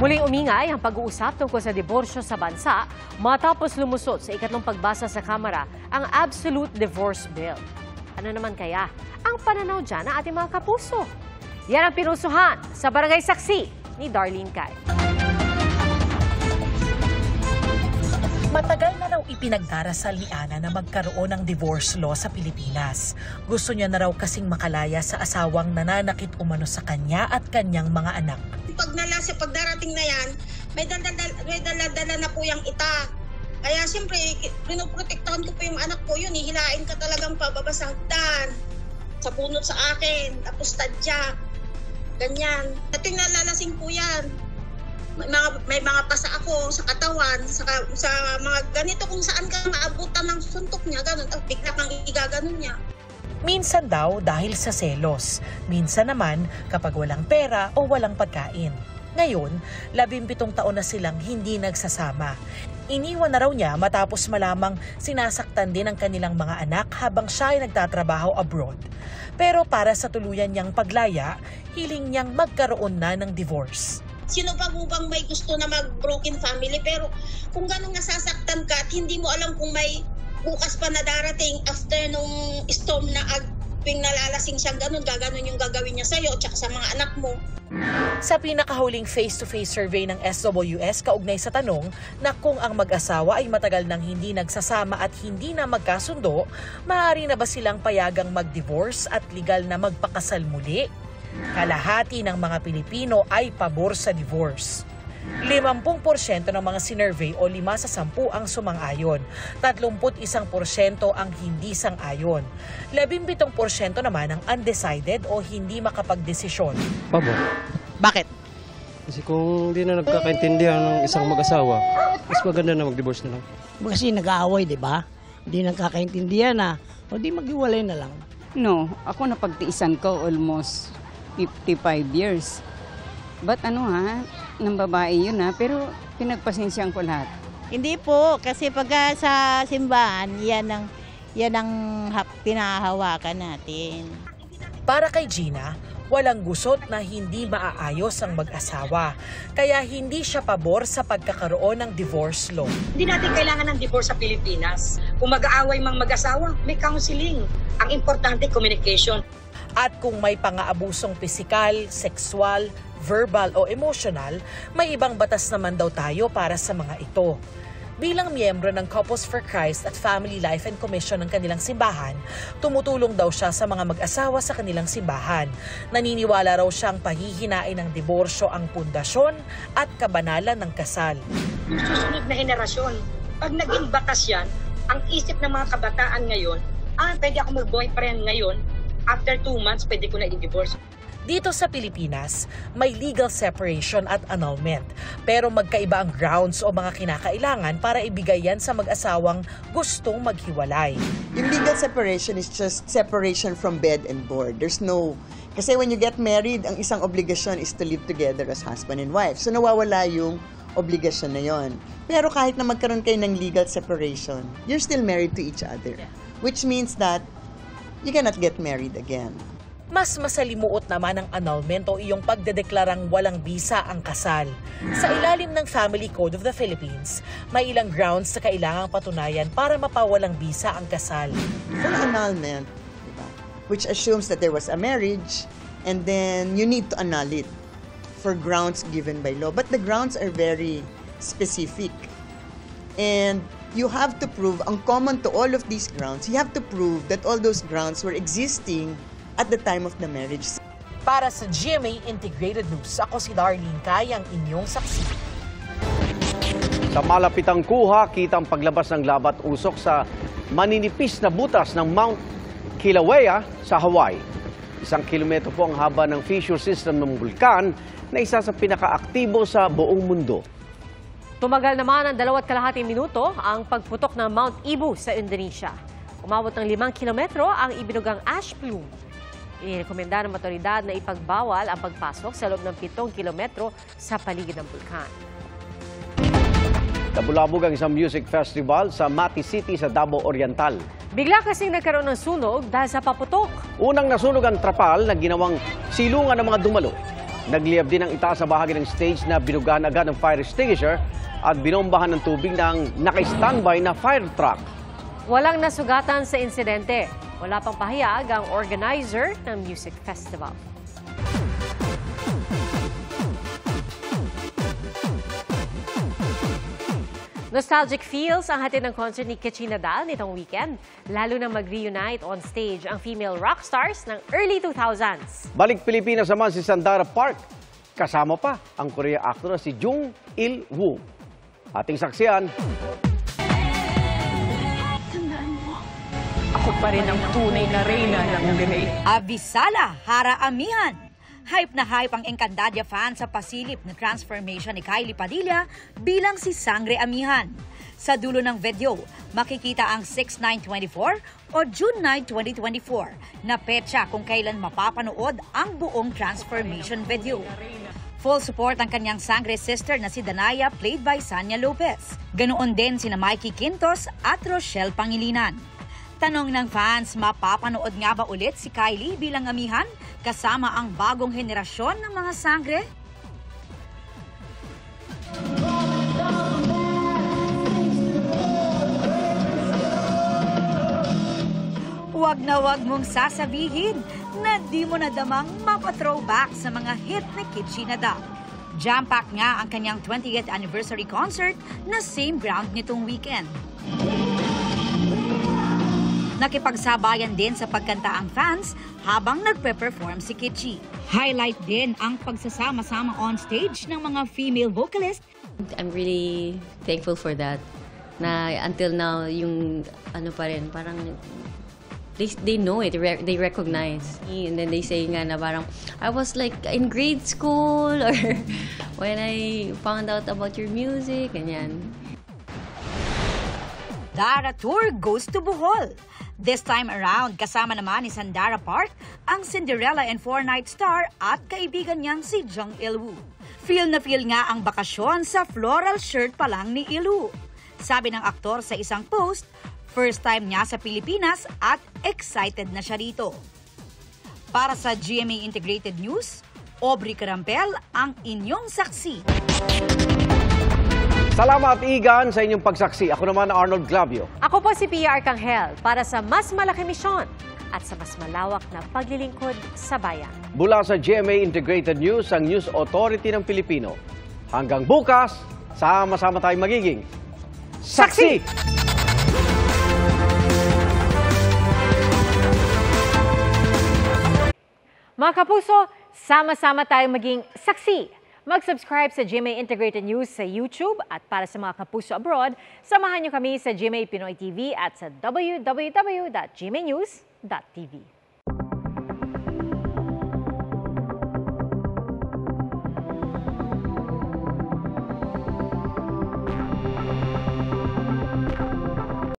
Muling umingay ang pag-uusap tungkol sa diborsyo sa bansa matapos lumusot sa ikatlong pagbasa sa Kamara ang Absolute Divorce Bill. Ano naman kaya ang pananaw dyan ng ating mga kapuso? Yan ang pinusuhan sa Barangay Saksi ni Darlene Cai. Matagal na raw ipinagdarasal ni Ana na magkaroon ng divorce law sa Pilipinas. Gusto niya na raw kasing makalaya sa asawang nananakit umano sa kanya at kanyang mga anak. Pag darating na yan, may dala na po yung itak. Kaya siyempre, pinoprotektahan ko po yung anak ko yun. Hihilain ka talagang pababa sa hagdan, sa punot sa akin, tapos tadyak, ganyan. Dating nalalasing po yan. May mga pasa ako sa katawan, sa mga ganito kung saan ka maabutan ng suntok niya, ganun, tapos bigla kang igaganon niya. Minsan daw dahil sa selos, minsan naman kapag walang pera o walang pagkain. Ngayon, 17 taon na silang hindi nagsasama. Iniwan na raw niya matapos malamang sinasaktan din ang kanilang mga anak habang siya ay nagtatrabaho abroad. Pero para sa tuluyan niyang paglaya, hiling niyang magkaroon na ng divorce. Sino pa mo bang may gusto na mag-broken family? Pero kung gano'ng nasasaktan ka at hindi mo alam kung may bukas pa na darating after nung storm na tuwing nalalasing siya, gaganon yung gagawin niya sa'yo at sa mga anak mo. Sa pinakahuling face-to-face survey ng SWS kaugnay sa tanong na kung ang mag-asawa ay matagal nang hindi nagsasama at hindi na magkasundo, maaari na ba silang payagang mag-divorce at legal na magpakasal muli? Kalahati ng mga Pilipino ay pabor sa divorce. 50% ng mga sinurvey o 5 sa 10 ang sumang-ayon. 31% ang hindi sang-ayon. 17% naman ang undecided o hindi makapagdesisyon. Pabor. Bakit? Kasi kung hindi na nagkakaintindihan ng isang mag-asawa, mas maganda na mag-divorce na lang. Kasi nag-aaway, di ba? Hindi nagkakaintindihan na. O di maghiwalay na lang. No, ako napagtiisan ko almost 55 years. But ng babae yun pero pinagpasensyang ko lahat. Hindi po, kasi pagka sa simbahan, yan ang pinahahawakan natin. Para kay Gina, walang gusot na hindi maaayos ang mag-asawa. Kaya hindi siya pabor sa pagkakaroon ng divorce law. Hindi natin kailangan ng divorce sa Pilipinas. Kung mag-aaway mang mag-asawa, may counseling. Ang importante, communication. At kung may pang-aabusong pisikal, sexual, verbal o emotional, may ibang batas naman daw tayo para sa mga ito. Bilang miyembro ng Couples for Christ at Family Life and Commission ng kanilang simbahan, tumutulong daw siya sa mga mag-asawa sa kanilang simbahan. Naniniwala raw siyang pahihinain ng diborsyo ang pundasyon at kabanalan ng kasal. Yung susunod na henerasyon, pag naging batas yan, ang isip ng mga kabataan ngayon, pwede ako mag-boyfriend ngayon, after 2 months, pwede ko na i-divorce. Dito sa Pilipinas, may legal separation at annulment. Pero magkaiba ang grounds o mga kinakailangan para ibigay yan sa mag-asawang gustong maghiwalay. Yung legal separation is just separation from bed and board. Kasi when you get married, ang isang obligasyon is to live together as husband and wife. So nawawala yung obligasyon na yon. Pero kahit na magkaroon kayo ng legal separation, you're still married to each other. Which means that you cannot get married again. Mas masalimuot naman ang annulment o iyong pagdedeklarang walang bisa ang kasal. Sa ilalim ng Family Code of the Philippines, may ilang grounds na kailangang patunayan para mapawalang bisa ang kasal. For annulment, which assumes that there was a marriage, and then you need to annul it for grounds given by law. But the grounds are very specific. And you have to prove, ang common to all of these grounds, you have to prove that all those grounds were existing at the time of the marriage. Para sa GMA Integrated News, ako si Darlene Cai, ang inyong saksi. Sa malapitang kuha, kita ang paglabas ng labat usok sa maninipis na butas ng Mount Kilauea sa Hawaii. 1 kilometro po ang haba ng fissure system ng bulkan na isa sa pinakaaktibo sa buong mundo. Tumagal naman ng 2.5 minuto ang pagputok ng Mount Ibu sa Indonesia. Umabot ng 5 kilometro ang ibinugang ash plume. Inirekomenda ng otoridad na ipagbawal ang pagpasok sa loob ng 7 kilometro sa paligid ng bulkan. Nabulabog ang isang music festival sa Mati City sa Davao Oriental. Bigla kasing nagkaroon ng sunog dahil sa paputok. Unang nasunog ang trapal na ginawang silungan ng mga dumalo. Nagliyab din ang itaas sa bahagi ng stage na binugahan agad ng fire extinguisher at binombahan ng tubig ng naka-standby na fire truck. Walang nasugatan sa insidente. Wala pang pahayag ang organizer ng music festival. Nostalgic feels ang hatid ng concert ni Kichi Nadal nitong weekend, lalo na mag-reunite on stage ang female rock stars ng early 2000s. Balik Pilipinas naman si Sandara Park. Kasama pa ang Korea actor na si Jung Il-woo. Ating saksiyan. Ako pa rin ang tunay na reyna ng Lene. Abisala, Hara Amihan. Hype na hype ang Encantadia fan sa pasilip na transformation ni Kylie Padilla bilang si Sangre Amihan. Sa dulo ng video, makikita ang 6/9/24 o June 9, 2024 na petsa kung kailan mapapanood ang buong transformation video. Full support ang kanyang Sangre sister na si Danaya played by Sanya Lopez. Ganoon din sina Mikey Quintos at Rochelle Pangilinan. Tanong ng fans, mapapanood nga ba ulit si Kylie bilang Amihan kasama ang bagong henerasyon ng mga Sangre? Huwag na huwag mong sasabihin na di mo nadamang mapa-throwback sa mga hit ni Kichi Nadal. Jam-pack nga ang kanyang 20th anniversary concert na same ground nitong weekend. Nakipagsabayan din sa pagkanta ang fans habang nagpe-perform si Kichi. Highlight din ang pagsasama-sama on stage ng mga female vocalist. I'm really thankful for that. Na until now, yung ano pa rin, parang they know it, they recognize. And then they say nga na parang, I was like in grade school or when I found out about your music, ganyan. Dara Tour goes to Bohol. This time around, kasama naman ni Sandara Park ang Cinderella and Four-Night Star at kaibigan niyang si Jung Il-woo. Feel na feel nga ang bakasyon sa floral shirt pa lang ni Il-woo. Sabi ng aktor sa isang post, first time niya sa Pilipinas at excited na siya rito. Para sa GMA Integrated News, Aubrey Carampel ang inyong saksi. Salamat, Igan, sa inyong pagsaksi. Ako naman, Arnold Glavio. Ako po si Pia Arcangel para sa mas malaki misyon at sa mas malawak na paglilingkod sa bayan. Mula sa GMA Integrated News, ang News Authority ng Pilipino. Hanggang bukas, sama-sama tayong magiging saksi! Mga kapuso, sama-sama tayong maging saksi. Mag-subscribe sa GMA Integrated News sa YouTube at para sa mga kapuso abroad, samahan niyo kami sa GMA Pinoy TV at sa www.gmanews.tv.